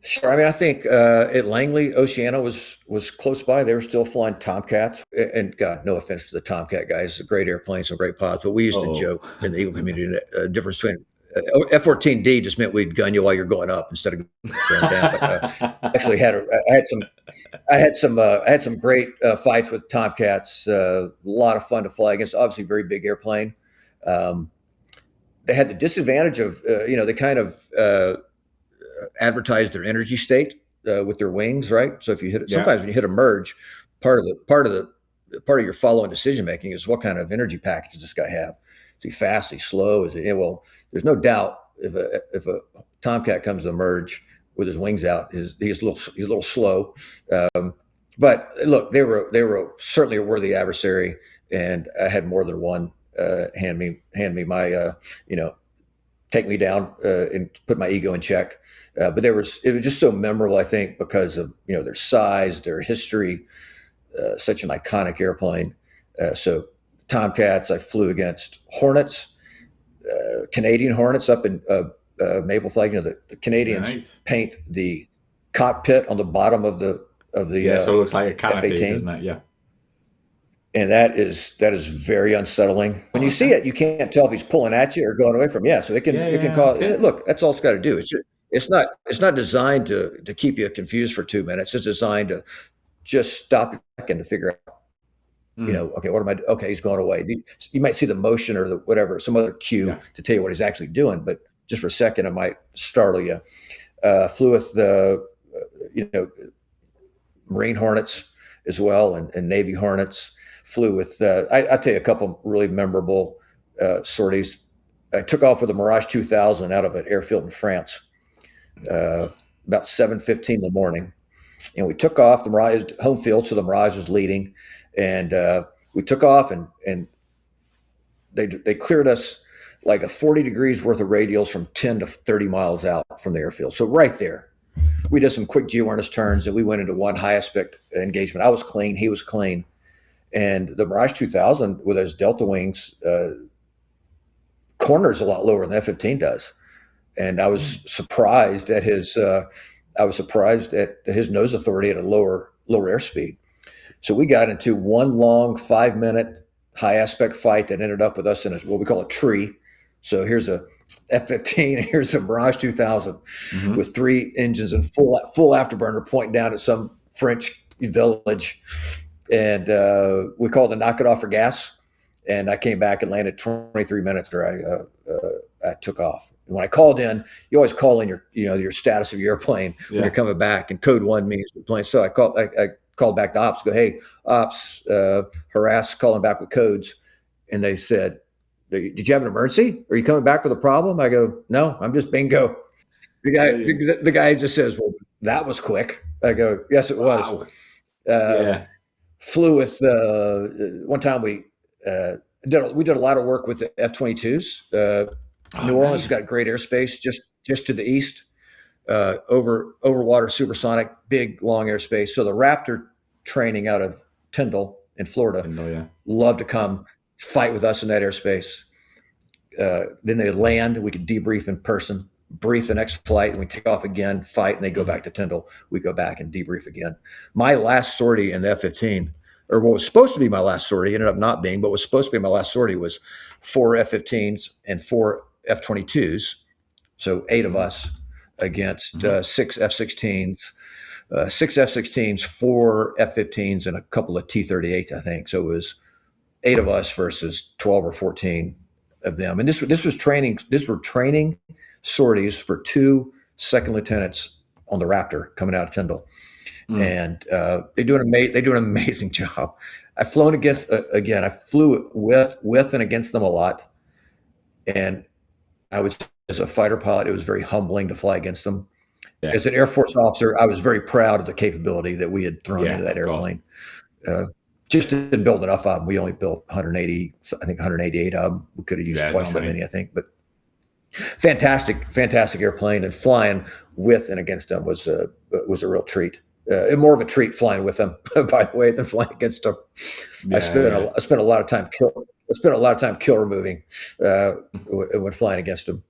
Sure. I mean, I think at Langley, Oceana was close by. They were still flying Tomcats, and God, no offense to the Tomcat guys, great airplanes, some great pilots. But we used to Oh, joke in the Eagle community that difference between F-14D just meant we'd gun you while you're going up instead of going down. But actually, I had some great fights with Tomcats. A lot of fun to fly against. Obviously, very big airplane. Um, they had the disadvantage of they kind of advertise their energy state with their wings, right? So if you hit it, yeah. sometimes when you hit a merge, part of your following decision making is what kind of energy package does this guy have? Is he fast? Is he slow? Is he well? There's no doubt if a Tomcat comes to a merge with his wings out, he's a little slow. But look, they were certainly a worthy adversary, and I had more than one hand me my take me down and put my ego in check. But it was just so memorable, I think, because of their size, their history, such an iconic airplane. So Tomcats, I flew against Hornets, Canadian Hornets up in Maple Flag. The Canadians Nice. paint the cockpit on the bottom of the Yeah, so it looks like a canopy, doesn't F-18, it? Yeah. and that is very unsettling. When Oh, you see okay. it, you can't tell if he's pulling at you or going away from you. Yeah, so Yeah, it can yeah, cause. okay. Look, that's all it's got to do. It's not designed to keep you confused for 2 minutes. It's designed to just stop a second to figure out. Mm, Okay, what am I? Okay, he's going away. You might see the motion or the whatever, some other cue yeah. to tell you what he's actually doing, but just for a second, it might startle you. Flew with the Marine Hornets as well, and Navy Hornets. Flew with. I'll tell you a couple really memorable sorties. I took off with a Mirage 2000 out of an airfield in France uh, Nice. about 7:15 in the morning, and we took off. The Mirage home field, so the Mirage was leading, and we took off, and they cleared us like a 40 degrees worth of radials from 10 to 30 miles out from the airfield. So right there, we did some quick G-awareness turns, and we went into one high aspect engagement. I was clean, he was clean, and the Mirage 2000 with those Delta wings corners a lot lower than the F-15 does, and Mm. I was surprised at his nose authority at a lower airspeed. So we got into one long 5 minute high aspect fight that ended up with us in what we call a tree. So here's a F-15, and here's a Mirage 2000 Hmm. with three engines and full afterburner pointing down at some French village, and we called to knock it off for gas. And I came back and landed 23 minutes after I took off. And when I called in, you always call in your status of your airplane when you're Yeah. coming back, and code one means the plane. So I called back to ops, go, hey, ops, harass, calling back with codes. And they said, did you have an emergency? Are you coming back with a problem? I go, no, I'm just bingo. Yeah. The guy just says, well, that was quick. I go, yes, it was. Wow. Uh, Yeah. Flew with one time we did a lot of work with the F-22s. Oh, New Orleans has nice. got great airspace just to the east, over water supersonic, big long airspace. So the Raptor training out of Tyndall in Florida Didn't know, yeah. love to come fight with us in that airspace. Then they land, we could debrief in person, brief the next flight, and we take off again, fight, and they go Mhm. back to Tyndall. We go back and debrief again. My last sortie in the F-15, or what was supposed to be my last sortie, ended up not being, but was supposed to be my last sortie, was four F-15s and four F-22s. So eight of Mhm. us against Mhm. six F-16s, four F-15s, and a couple of T-38s, I think. So it was eight of us versus 12 or 14 of them. And this was training. This were training sorties for two second lieutenants on the Raptor coming out of Tyndall, Mm. and they do an amazing job. I've flown against again. I flew with and against them a lot, and I was as a fighter pilot, it was very humbling to fly against them. Yeah. As an Air Force officer, I was very proud of the capability that we had thrown Yeah, into that of course. airplane. Uh, just didn't build enough of them. We only built 180, I think 188 of them. We could have used Yeah, not twice that many. many, I think. But fantastic airplane, and flying with and against them was a real treat. More of a treat flying with them, by the way, than flying against them. Yeah, yeah. I spent a lot of time kill removing when flying against them.